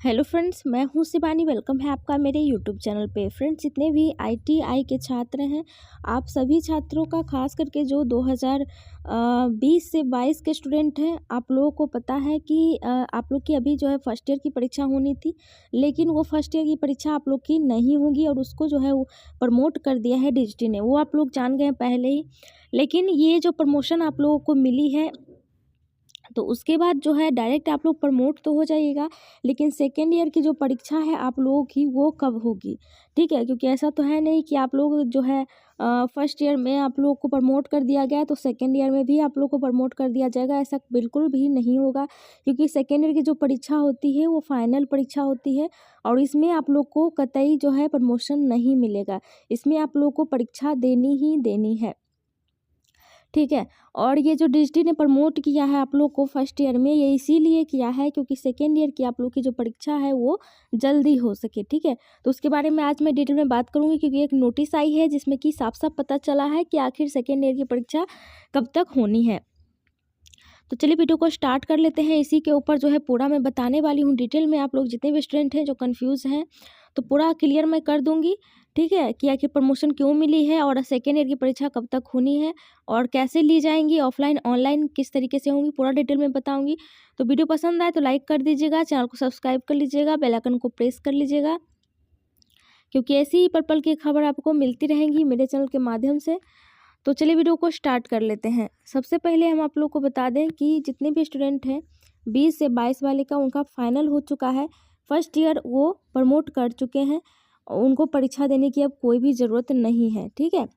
Hello friends, मैं हूं Shivani. Welcome है आपका मेरे यूट्यूब चैनल पे। फ्रेंड्स, जितने भी आईटीआई के छात्र हैं, आप सभी छात्रों का खास करके जो 2020 से 22 के स्टूडेंट हैं, आप लोगों को पता है कि आप लोग की अभी जो है फर्स्ट ईयर की परीक्षा होनी थी, लेकिन वो फर्स्ट ईयर की परीक्षा आप लोग की नहीं होगी और उसको जो है वो प्रमोट कर दिया है डीजीटी ने। वो आप लोग जान गए हैं पहले ही। लेकिन ये जो प्रमोशन आप लोगों को मिली है, तो उसके बाद जो है डायरेक्ट आप लोग प्रमोट तो हो जाइएगा, लेकिन सेकेंड ईयर की जो परीक्षा है आप लोगों की वो कब होगी? ठीक है, क्योंकि ऐसा तो है नहीं कि आप लोग जो है फर्स्ट ईयर में आप लोग को प्रमोट कर दिया गया है तो सेकेंड ईयर में भी आप लोग को प्रमोट कर दिया जाएगा। ऐसा बिल्कुल भी नहीं होगा, क्योंकि सेकेंड ईयर की जो परीक्षा होती है वो फाइनल परीक्षा होती है और इसमें आप लोग को कतई जो है प्रमोशन नहीं मिलेगा। इसमें आप लोग को परीक्षा देनी ही देनी है। ठीक है, और ये जो डीजीटी ने प्रमोट किया है आप लोग को फर्स्ट ईयर में, ये इसीलिए किया है क्योंकि सेकेंड ईयर की आप लोग की जो परीक्षा है वो जल्दी हो सके। ठीक है, तो उसके बारे में आज मैं डिटेल में बात करूंगी, क्योंकि एक नोटिस आई है जिसमें कि साफ साफ पता चला है कि आखिर सेकेंड ईयर की परीक्षा कब तक होनी है। तो चलिए वीडियो को स्टार्ट कर लेते हैं। इसी के ऊपर जो है पूरा मैं बताने वाली हूँ डिटेल में। आप लोग जितने भी स्टूडेंट हैं जो कंफ्यूज हैं, तो पूरा क्लियर मैं कर दूंगी। ठीक है, कि आखिर प्रमोशन क्यों मिली है और सेकेंड ईयर की परीक्षा कब तक होनी है और कैसे ली जाएंगी, ऑफलाइन ऑनलाइन किस तरीके से होंगी, पूरा डिटेल में बताऊंगी। तो वीडियो पसंद आए तो लाइक कर दीजिएगा, चैनल को सब्सक्राइब कर लीजिएगा, बेल आइकन को प्रेस कर लीजिएगा, क्योंकि ऐसी ही पल पल की खबर आपको मिलती रहेंगी मेरे चैनल के माध्यम से। तो चलिए वीडियो को स्टार्ट कर लेते हैं। सबसे पहले हम आप लोग को बता दें कि जितने भी स्टूडेंट हैं 20 से 22 वाले का उनका फाइनल हो चुका है। फर्स्ट ईयर वो प्रमोट कर चुके हैं, उनको परीक्षा देने की अब कोई भी ज़रूरत नहीं है। ठीक है,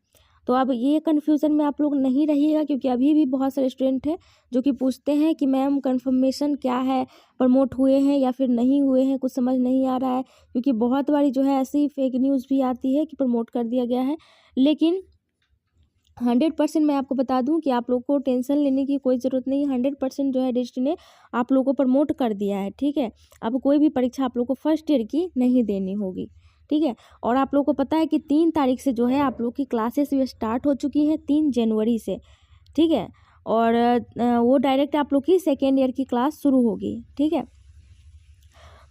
तो अब ये कन्फ्यूज़न में आप लोग नहीं रहिएगा, क्योंकि अभी भी बहुत सारे स्टूडेंट हैं जो कि पूछते हैं कि मैम कन्फर्मेशन क्या है, प्रमोट हुए हैं या फिर नहीं हुए हैं, कुछ समझ नहीं आ रहा है। क्योंकि बहुत बारी जो है ऐसी फेक न्यूज़ भी आती है कि प्रमोट कर दिया गया है, लेकिन 100% मैं आपको बता दूं कि आप लोग को टेंशन लेने की कोई ज़रूरत नहीं है। 100% जो है डीजीटी ने आप लोगों को प्रमोट कर दिया है। ठीक है, अब कोई भी परीक्षा आप लोग को फर्स्ट ईयर की नहीं देनी होगी। ठीक है, और आप लोग को पता है कि 3 तारीख से जो है आप लोग की क्लासेस भी स्टार्ट हो चुकी हैं, 3 जनवरी से। ठीक है, और वो डायरेक्ट आप लोग की सेकेंड ईयर की क्लास शुरू होगी। ठीक है,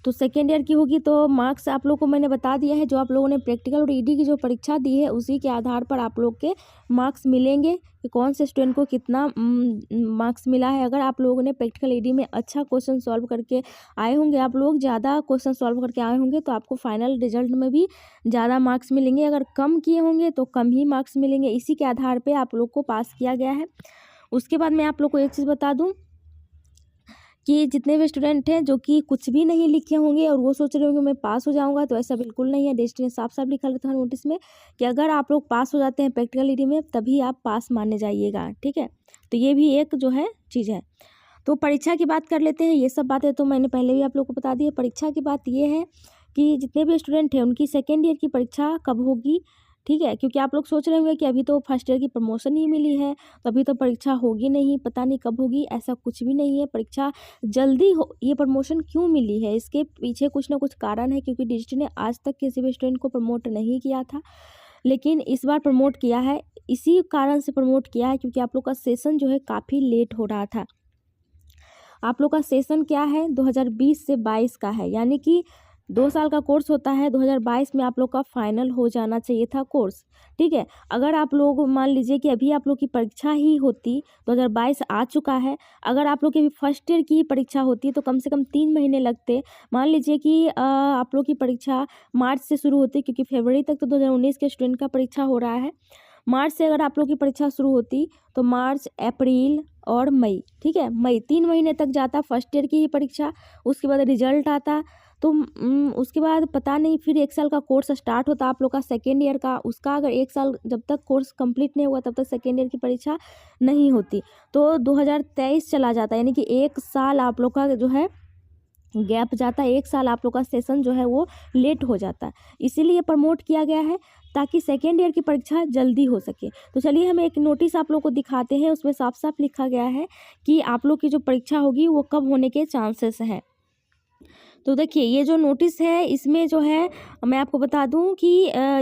तो सेकेंड ईयर की होगी तो मार्क्स आप लोग को मैंने बता दिया है। जो आप लोगों ने प्रैक्टिकल और ईडी की जो परीक्षा दी है उसी के आधार पर आप लोग के मार्क्स मिलेंगे कि कौन से स्टूडेंट को कितना मार्क्स मिला है। अगर आप लोगों ने प्रैक्टिकल ईडी में अच्छा क्वेश्चन सॉल्व करके आए होंगे, आप लोग ज़्यादा क्वेश्चन सॉल्व करके आए होंगे, तो आपको फाइनल रिजल्ट में भी ज़्यादा मार्क्स मिलेंगे। अगर कम किए होंगे तो कम ही मार्क्स मिलेंगे। इसी के आधार पर आप लोग को पास किया गया है। उसके बाद मैं आप लोग को एक चीज़ बता दूँ कि जितने भी स्टूडेंट हैं जो कि कुछ भी नहीं लिखे होंगे और वो सोच रहे होंगे मैं पास हो जाऊंगा, तो ऐसा बिल्कुल नहीं है। डीजीटी ने साफ साफ लिखा था नोटिस में कि अगर आप लोग पास हो जाते हैं प्रैक्टिकल रीडिंग में, तभी आप पास माने जाइएगा। ठीक है, तो ये भी एक जो है चीज़ है। तो परीक्षा की बात कर लेते हैं। ये सब बातें तो मैंने पहले भी आप लोग को बता दी है। परीक्षा की बात ये है कि जितने भी स्टूडेंट हैं उनकी सेकेंड ईयर की परीक्षा कब होगी। ठीक है, क्योंकि आप लोग सोच रहे होंगे कि अभी तो फर्स्ट ईयर की प्रमोशन ही मिली है, तो अभी तो परीक्षा होगी नहीं, पता नहीं कब होगी। ऐसा कुछ भी नहीं है, परीक्षा जल्दी हो। ये प्रमोशन क्यों मिली है, इसके पीछे कुछ ना कुछ कारण है, क्योंकि डीजीटी ने आज तक किसी भी स्टूडेंट को प्रमोट नहीं किया था, लेकिन इस बार प्रमोट किया है। इसी कारण से प्रमोट किया है क्योंकि आप लोग का सेशन जो है काफ़ी लेट हो रहा था। आप लोग का सेशन क्या है, 2020 से 22 का है, यानी कि 2 साल का कोर्स होता है। 2022 में आप लोग का फाइनल हो जाना चाहिए था कोर्स। ठीक है, अगर आप लोग मान लीजिए कि अभी आप लोग की परीक्षा ही होती, 2022 आ चुका है, अगर आप लोग की फर्स्ट ईयर की परीक्षा होती तो कम से कम 3 महीने लगते। मान लीजिए कि आप लोग की परीक्षा मार्च से शुरू होती, क्योंकि फरवरी तक तो 2019 के स्टूडेंट का परीक्षा हो रहा है। मार्च से अगर आप लोग की परीक्षा शुरू होती तो मार्च, अप्रैल और मई, ठीक है, मई 3 महीने तक जाता फर्स्ट ईयर की ही परीक्षा। उसके बाद रिजल्ट आता, तो उसके बाद पता नहीं फिर 1 साल का कोर्स स्टार्ट होता आप लोग का सेकेंड ईयर का। उसका अगर 1 साल जब तक कोर्स कंप्लीट नहीं हुआ तब तक सेकेंड ईयर की परीक्षा नहीं होती, तो 2023 चला जाता, यानी कि 1 साल आप लोग का जो है गैप जाता है। 1 साल आप लोग का सेशन जो है वो लेट हो जाता है। इसीलिए प्रमोट किया गया है ताकि सेकेंड ईयर की परीक्षा जल्दी हो सके। तो चलिए हम एक नोटिस आप लोग को दिखाते हैं। उसमें साफ साफ लिखा गया है कि आप लोग की जो परीक्षा होगी वो कब होने के चांसेस हैं। तो देखिए ये जो नोटिस है इसमें जो है मैं आपको बता दूं कि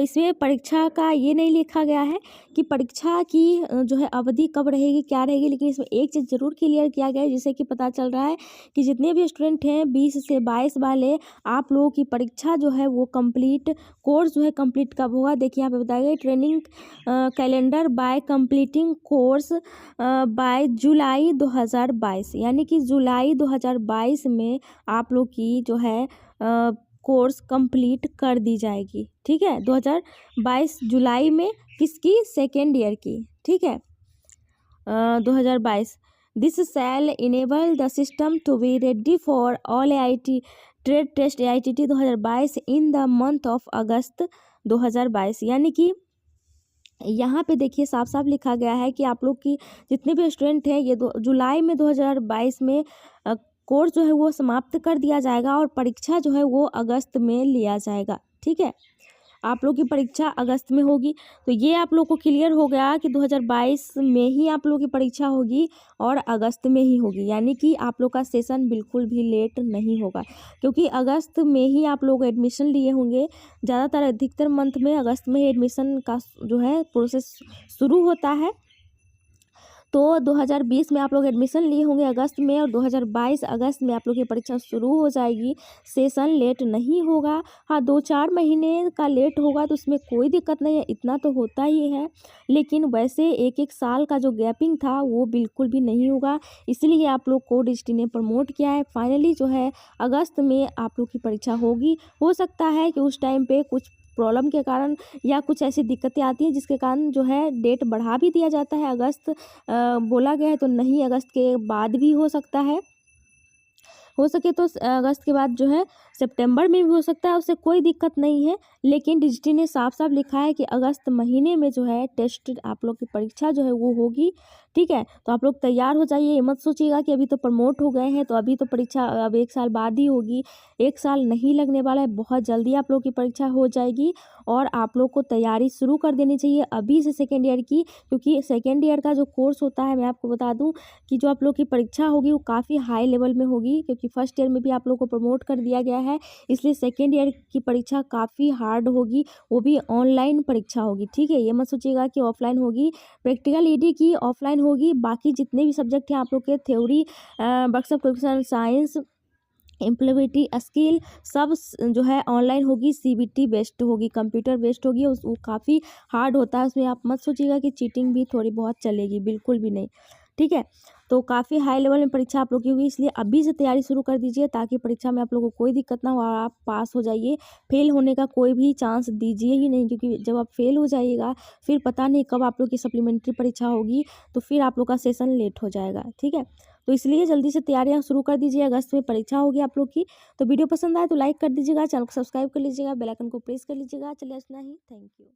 इसमें परीक्षा का ये नहीं लिखा गया है कि परीक्षा की जो है अवधि कब रहेगी क्या रहेगी, लेकिन इसमें एक चीज़ ज़रूर क्लियर किया गया है जिससे कि पता चल रहा है कि जितने भी स्टूडेंट हैं 20 से 22 वाले, आप लोगों की परीक्षा जो है वो कंप्लीट कोर्स जो है कंप्लीट कब होगा। देखिए यहाँ पे बताया गया training calendar by completing course by July 2022, यानी कि जुलाई 2022 में आप लोग की जो है कोर्स कंप्लीट कर दी जाएगी। ठीक है, 2022 जुलाई में, किसकी, सेकेंड ईयर की। ठीक है, 2022 this shall enable the system to be ready for all AIT trade test AITT 2022 in the month of August 2022, यानी कि यहाँ पे देखिए साफ साफ लिखा गया है कि आप लोग की जितने भी स्टूडेंट हैं ये जुलाई में 2022 में कोर्स जो है वो समाप्त कर दिया जाएगा और परीक्षा जो है वो अगस्त में लिया जाएगा। ठीक है, आप लोग की परीक्षा अगस्त में होगी। तो ये आप लोग को क्लियर हो गया कि 2022 में ही आप लोग की परीक्षा होगी और अगस्त में ही होगी, यानी कि आप लोग का सेशन बिल्कुल भी लेट नहीं होगा, क्योंकि अगस्त में ही आप लोग एडमिशन लिए होंगे। ज़्यादातर अधिकतर मंथ में अगस्त में ही एडमिशन का जो है प्रोसेस शुरू होता है। तो 2020 में आप लोग एडमिशन लिए होंगे अगस्त में और 2022 अगस्त में आप लोग की परीक्षा शुरू हो जाएगी। सेशन लेट नहीं होगा। हाँ, 2-4 महीने का लेट होगा तो उसमें कोई दिक्कत नहीं है, इतना तो होता ही है, लेकिन वैसे 1-1 साल का जो गैपिंग था वो बिल्कुल भी नहीं होगा। इसलिए आप लोग को डिस्ट्रिक्ट ने प्रमोट किया है। फाइनली जो है अगस्त में आप लोग की परीक्षा होगी। हो सकता है कि उस टाइम पे कुछ प्रॉब्लम के कारण या कुछ ऐसी दिक्कतें आती हैं जिसके कारण जो है डेट बढ़ा भी दिया जाता है। अगस्त बोला गया है तो नहीं, अगस्त के बाद भी हो सकता है, हो सके तो अगस्त के बाद जो है सितंबर में भी हो सकता है, उससे कोई दिक्कत नहीं है। लेकिन डिस्ट्रिक्ट ने साफ साफ लिखा है कि अगस्त महीने में जो है टेस्ट आप लोग की परीक्षा जो है वो होगी। ठीक है, तो आप लोग तैयार हो जाइए। ये मत सोचिएगा कि अभी तो प्रमोट हो गए हैं तो अभी तो परीक्षा अब 1 साल बाद ही होगी। 1 साल नहीं लगने वाला है, बहुत जल्दी आप लोग की परीक्षा हो जाएगी और आप लोग को तैयारी शुरू कर देनी चाहिए अभी से सेकेंड ईयर की, क्योंकि सेकेंड ईयर का जो कोर्स होता है मैं आपको बता दूं कि जो आप लोग की परीक्षा होगी वो काफ़ी हाई लेवल में होगी, क्योंकि फर्स्ट ईयर में भी आप लोग को प्रमोट कर दिया गया है। इसलिए सेकेंड ईयर की परीक्षा काफ़ी हार्ड होगी, वो भी ऑनलाइन परीक्षा होगी। ठीक है, ये मत सोचिएगा कि ऑफलाइन होगी। प्रैक्टिकल ED की ऑफलाइन होगी, बाकी जितने भी सब्जेक्ट हैं आप लोग के theory, workshop, question, science, employability, skill, सब जो है ऑनलाइन होगी। CBT बेस्ड होगी, कंप्यूटर बेस्ड होगी। वो काफ़ी हार्ड होता है, उसमें आप मत सोचिएगा कि चीटिंग भी थोड़ी बहुत चलेगी, बिल्कुल भी नहीं। ठीक है, तो काफ़ी हाई लेवल में परीक्षा आप लोग की होगी, इसलिए अभी से तैयारी शुरू कर दीजिए ताकि परीक्षा में आप लोगों को कोई दिक्कत ना हो और आप पास हो जाइए। फेल होने का कोई भी चांस दीजिए ही नहीं, क्योंकि जब आप फेल हो जाइएगा फिर पता नहीं कब आप लोग की सप्लीमेंट्री परीक्षा होगी, तो फिर आप लोग का सेशन लेट हो जाएगा। ठीक है, तो इसलिए जल्दी से तैयारियां शुरू कर दीजिए, अगस्त में परीक्षा होगी आप लोग की। तो वीडियो पसंद आए तो लाइक कर दीजिएगा, चैनल को सब्सक्राइब कर लीजिएगा, बेल आइकन को प्रेस कर लीजिएगा। चलिए इतना ही, थैंक यू।